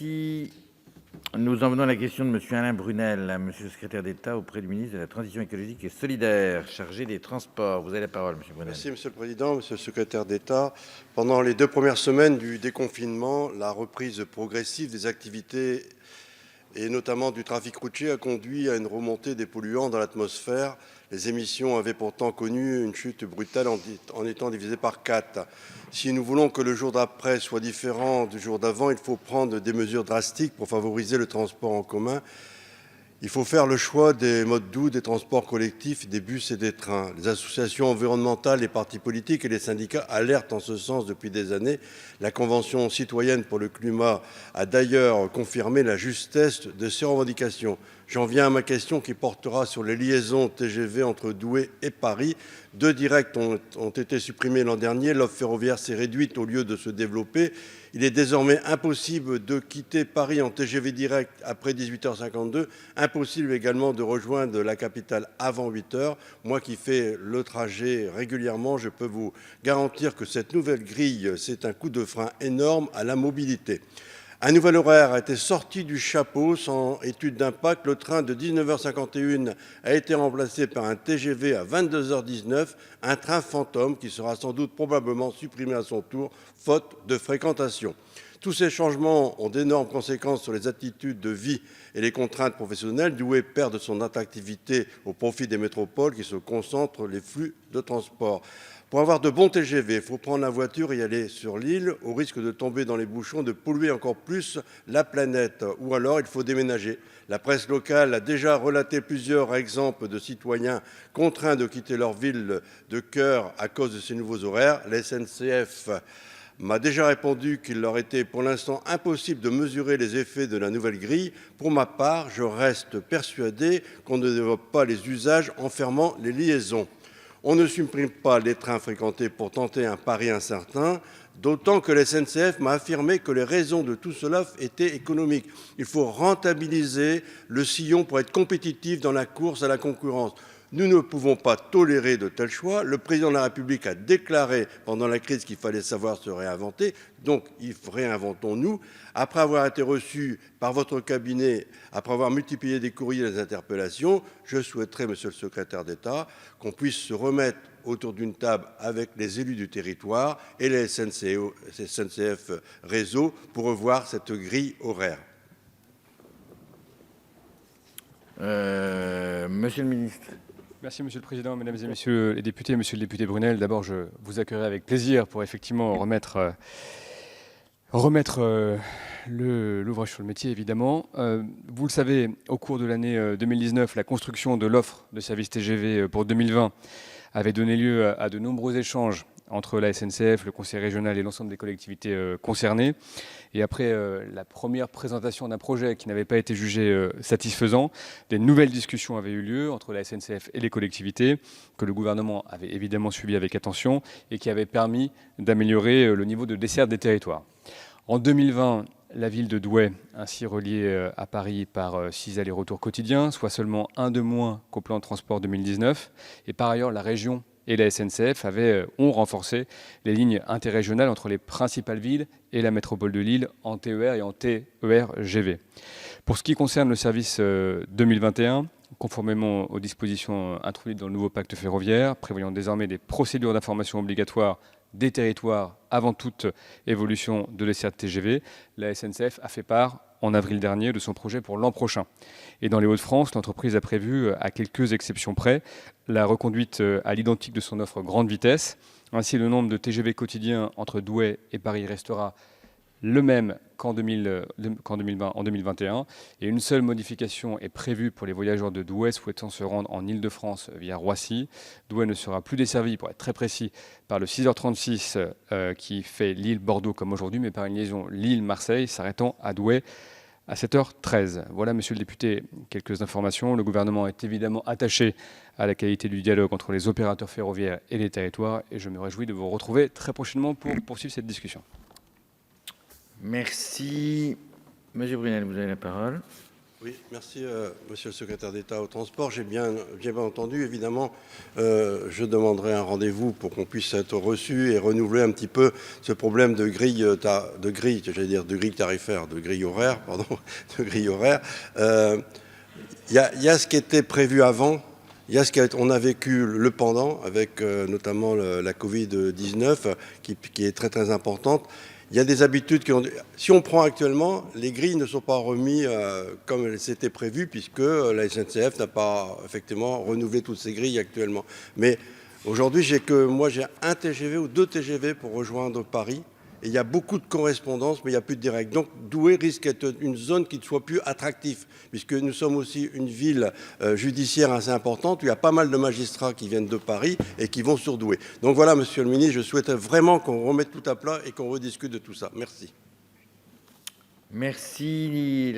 Merci. Nous en venons à la question de Monsieur Alain Brunel, Monsieur le secrétaire d'État auprès du ministre de la Transition écologique et solidaire, chargé des Transports. Vous avez la parole, Monsieur Brunel. Merci, Monsieur le Président, Monsieur le secrétaire d'État. Pendant les 2 premières semaines du déconfinement, la reprise progressive des activités et notamment du trafic routier a conduit à une remontée des polluants dans l'atmosphère. Les émissions avaient pourtant connu une chute brutale en étant divisées par 4. Si nous voulons que le jour d'après soit différent du jour d'avant, il faut prendre des mesures drastiques pour favoriser le transport en commun. Il faut faire le choix des modes doux, des transports collectifs, des bus et des trains. Les associations environnementales, les partis politiques et les syndicats alertent en ce sens depuis des années. La Convention citoyenne pour le climat a d'ailleurs confirmé la justesse de ces revendications. J'en viens à ma question qui portera sur les liaisons TGV entre Douai et Paris. 2 directs ont été supprimés l'an dernier. L'offre ferroviaire s'est réduite au lieu de se développer. Il est désormais impossible de quitter Paris en TGV direct après 18h52. Impossible également de rejoindre la capitale avant 8h. Moi qui fais le trajet régulièrement, je peux vous garantir que cette nouvelle grille, c'est un coup de frein énorme à la mobilité. Un nouvel horaire a été sorti du chapeau sans étude d'impact. Le train de 19h51 a été remplacé par un TGV à 22h19, un train fantôme qui sera sans doute probablement supprimé à son tour, faute de fréquentation. Tous ces changements ont d'énormes conséquences sur les attitudes de vie et les contraintes professionnelles. Douai perd de son attractivité au profit des métropoles qui se concentrent les flux de transport. Pour avoir de bons TGV, il faut prendre la voiture et y aller sur l'île, au risque de tomber dans les bouchons, de polluer encore plus la planète. Ou alors, il faut déménager. La presse locale a déjà relaté plusieurs exemples de citoyens contraints de quitter leur ville de cœur à cause de ces nouveaux horaires. La SNCF m'a déjà répondu qu'il leur était pour l'instant impossible de mesurer les effets de la nouvelle grille. Pour ma part, je reste persuadé qu'on ne développe pas les usages en fermant les liaisons. On ne supprime pas les trains fréquentés pour tenter un pari incertain, d'autant que la SNCF m'a affirmé que les raisons de tout cela étaient économiques. Il faut rentabiliser le sillon pour être compétitif dans la course à la concurrence. Nous ne pouvons pas tolérer de tels choix. Le président de la République a déclaré pendant la crise qu'il fallait savoir se réinventer. Donc, réinventons-nous. Après avoir été reçu par votre cabinet, après avoir multiplié des courriers et des interpellations, je souhaiterais, Monsieur le secrétaire d'État, qu'on puisse se remettre autour d'une table avec les élus du territoire et les SNCF Réseau pour revoir cette grille horaire. Monsieur le ministre. Merci Monsieur le Président, Mesdames et Messieurs les députés. Monsieur le député Brunel, d'abord je vous accueillerai avec plaisir pour effectivement remettre l'ouvrage sur le métier, évidemment. Vous le savez, au cours de l'année 2019, la construction de l'offre de services TGV pour 2020 avait donné lieu à de nombreux échanges entre la SNCF, le Conseil régional et l'ensemble des collectivités concernées. Et après la première présentation d'un projet qui n'avait pas été jugé satisfaisant, des nouvelles discussions avaient eu lieu entre la SNCF et les collectivités, que le gouvernement avait évidemment suivi avec attention et qui avaient permis d'améliorer le niveau de desserte des territoires. En 2020, la ville de Douai, ainsi reliée à Paris par 6 allers-retours quotidiens, soit seulement 1 de moins qu'au plan de transport 2019. Et par ailleurs, la région et la SNCF ont renforcé les lignes interrégionales entre les principales villes et la métropole de Lille en TER et en TER-GV. Pour ce qui concerne le service 2021, conformément aux dispositions introduites dans le nouveau pacte ferroviaire, prévoyant désormais des procédures d'information obligatoires des territoires avant toute évolution de desserte TGV, la SNCF a fait part en avril dernier de son projet pour l'an prochain. Et dans les Hauts-de-France, l'entreprise a prévu, à quelques exceptions près, la reconduite à l'identique de son offre grande vitesse. Ainsi, le nombre de TGV quotidiens entre Douai et Paris restera le même qu'en 2021. Et une seule modification est prévue pour les voyageurs de Douai souhaitant se rendre en Île-de-France via Roissy. Douai ne sera plus desservi, pour être très précis, par le 6h36 qui fait Lille-Bordeaux comme aujourd'hui, mais par une liaison Lille-Marseille s'arrêtant à Douai à 7h13. Voilà, monsieur le député, quelques informations. Le gouvernement est évidemment attaché à la qualité du dialogue entre les opérateurs ferroviaires et les territoires et je me réjouis de vous retrouver très prochainement pour poursuivre cette discussion. Merci. Monsieur Brunel, vous avez la parole. Oui, merci, monsieur le secrétaire d'État au transport. J'ai bien entendu. Évidemment, je demanderai un rendez-vous pour qu'on puisse être reçu et renouveler un petit peu ce problème de grille tarifaire, de grille horaire, pardon, de grille horaire. Il y a ce qui était prévu avant. Il y a on a vécu le pendant avec notamment la Covid-19 qui est très très importante. Il y a des habitudes si on prend actuellement, les grilles ne sont pas remises comme c'était prévu puisque la SNCF n'a pas effectivement renouvelé toutes ces grilles actuellement. Mais aujourd'hui, j'ai un TGV ou 2 TGV pour rejoindre Paris. Et il y a beaucoup de correspondances, mais il n'y a plus de direct. Donc Douai risque d'être une zone qui ne soit plus attractive, puisque nous sommes aussi une ville judiciaire assez importante, où il y a pas mal de magistrats qui viennent de Paris et qui vont sur Douai. Donc voilà, monsieur le ministre, je souhaite vraiment qu'on remette tout à plat et qu'on rediscute de tout ça. Merci. Merci.